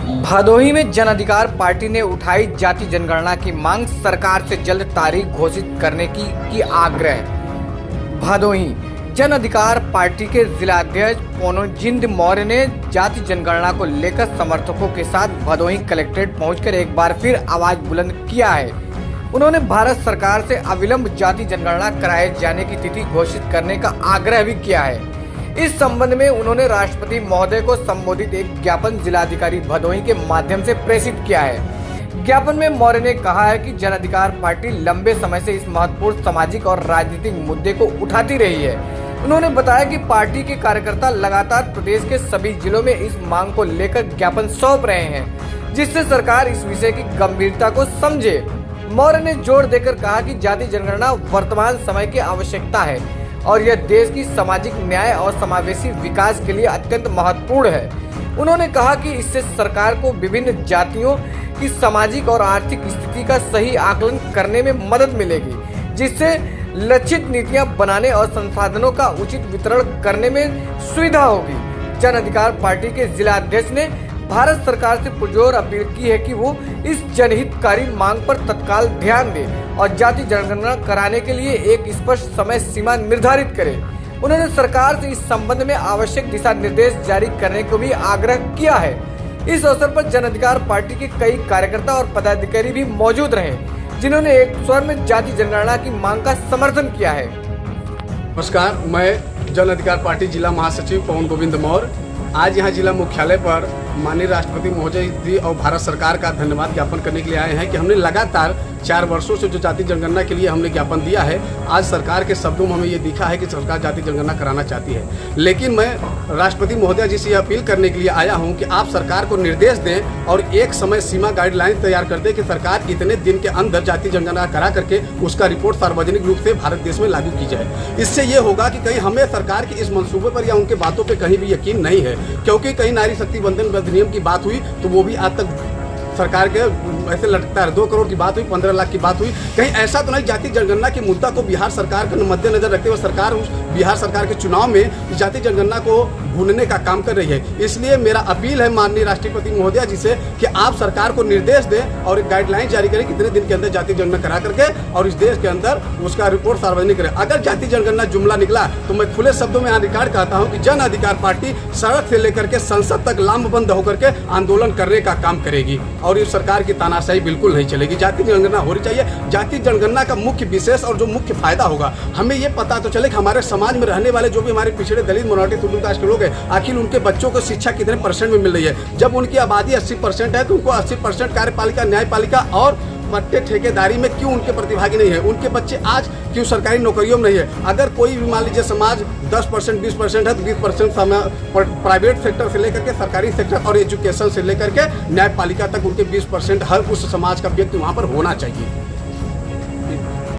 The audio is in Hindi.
भदोही में जन अधिकार पार्टी ने उठाई जाति जनगणना की मांग, सरकार से जल्द तारीख घोषित करने की आग्रह। भदोही जन अधिकार पार्टी के जिलाध्यक्ष पोनोजिंद मौर्य ने जाति जनगणना को लेकर समर्थकों के साथ भदोही कलेक्ट्रेट पहुंचकर एक बार फिर आवाज बुलंद किया है। उन्होंने भारत सरकार से अविलंब जाति जनगणना कराए जाने की तिथि घोषित करने का आग्रह भी किया है। इस संबंध में उन्होंने राष्ट्रपति महोदय को संबोधित एक ज्ञापन जिलाधिकारी भदोही के माध्यम से प्रेषित किया है। ज्ञापन में मौर्य ने कहा है कि जन अधिकार पार्टी लंबे समय से इस महत्वपूर्ण सामाजिक और राजनीतिक मुद्दे को उठाती रही है। उन्होंने बताया कि पार्टी के कार्यकर्ता लगातार प्रदेश के सभी जिलों में इस मांग को लेकर ज्ञापन सौंप रहे हैं, जिससे सरकार इस विषय की गंभीरता को समझे। मौर्य ने जोर देकर कहा कि जाति जनगणना वर्तमान समय की आवश्यकता है और यह देश की सामाजिक न्याय और समावेशी विकास के लिए अत्यंत महत्वपूर्ण है। उन्होंने कहा कि इससे सरकार को विभिन्न जातियों की सामाजिक और आर्थिक स्थिति का सही आकलन करने में मदद मिलेगी, जिससे लक्षित नीतियां बनाने और संसाधनों का उचित वितरण करने में सुविधा होगी। जन अधिकार पार्टी के जिला अध्यक्ष ने भारत सरकार से पुरजोर अपील की है कि वो इस जनहितकारी मांग पर तत्काल ध्यान दे और जाति जनगणना कराने के लिए एक स्पष्ट समय सीमा निर्धारित करे। उन्होंने सरकार से इस संबंध में आवश्यक दिशा निर्देश जारी करने को भी आग्रह किया है। इस अवसर पर जन अधिकार पार्टी के कई कार्यकर्ता और पदाधिकारी भी मौजूद रहे, जिन्होंने एक स्वर में जाति जनगणना की मांग का समर्थन किया है। नमस्कार, मैं जन अधिकार पार्टी जिला महासचिव पोनोजिंद मौर्य आज यहाँ जिला मुख्यालय पर माननीय राष्ट्रपति महोदय जी और भारत सरकार का धन्यवाद ज्ञापन करने के लिए आए हैं कि हमने लगातार 4 वर्षों से जो जाति जनगणना के लिए हमने ज्ञापन दिया है, आज सरकार के शब्दों में हमें ये दिखा है कि सरकार जाति जनगणना कराना चाहती है। लेकिन मैं राष्ट्रपति महोदय जी से यह अपील करने के लिए आया हूं कि आप सरकार को निर्देश दें और एक समय सीमा गाइडलाइन तैयार कर दें कि सरकार इतने दिन के अंदर जाति जनगणना करा करके उसका रिपोर्ट सार्वजनिक रूप से भारत देश में लागू की जाए। इससे ये होगा कि कहीं हमें सरकार के इस मंसूबे पर या उनके बातों पर कहीं भी यकीन नहीं है, क्योंकि कहीं नारी शक्ति वंदन अधिनियम की बात हुई तो वो भी आज तक सरकार के ऐसे लटकता है। 2 करोड़ की बात हुई, 15 लाख की बात हुई। कहीं ऐसा तो नहीं जाति जनगणना के मुद्दा को बिहार सरकार के मद्देनजर रखते हुए सरकार बिहार सरकार के चुनाव में जाति जनगणना को भूनने का काम कर रही है। इसलिए मेरा अपील है माननीय राष्ट्रपति महोदय जी से कि आप सरकार को निर्देश दें और एक गाइडलाइन जारी करें कितने दिन के अंदर जाति जनगणना करा करके और इस देश के अंदर उसका रिपोर्ट सार्वजनिक करें। अगर जाति जनगणना जुमला निकला तो मैं खुले शब्दों में यहाँ रिकॉर्ड कहता हूँ कि जन अधिकार पार्टी सड़क से लेकर के संसद तक लामबंद होकर के आंदोलन करने का काम करेगी और इस सरकार की तानाशाही बिल्कुल नहीं चलेगी। जाति जनगणना होनी चाहिए। जाति जनगणना का मुख्य विशेष और जो मुख्य फायदा होगा, हमें ये पता तो चले कि हमारे समाज में रहने वाले जो भी हमारे पिछड़े दलित मिनॉरिटी शेड्यूल कास्ट के लोग हैं, आखिर उनके बच्चों को शिक्षा कितने % में मिल रही है। जब उनकी आबादी 80% है तो उनको 80% कार्यपालिका न्यायपालिका और पट्टे ठेकेदारी में क्यों उनके प्रतिभागी नहीं है? उनके बच्चे आज क्यों सरकारी नौकरियों में नहीं है? अगर कोई भी मान लीजिए समाज 10% 20% है तो 20% प्राइवेट सेक्टर से लेकर के सरकारी सेक्टर और एजुकेशन से लेकर के न्यायपालिका तक उनके 20% हर उस समाज का व्यक्ति वहाँ पर होना चाहिए।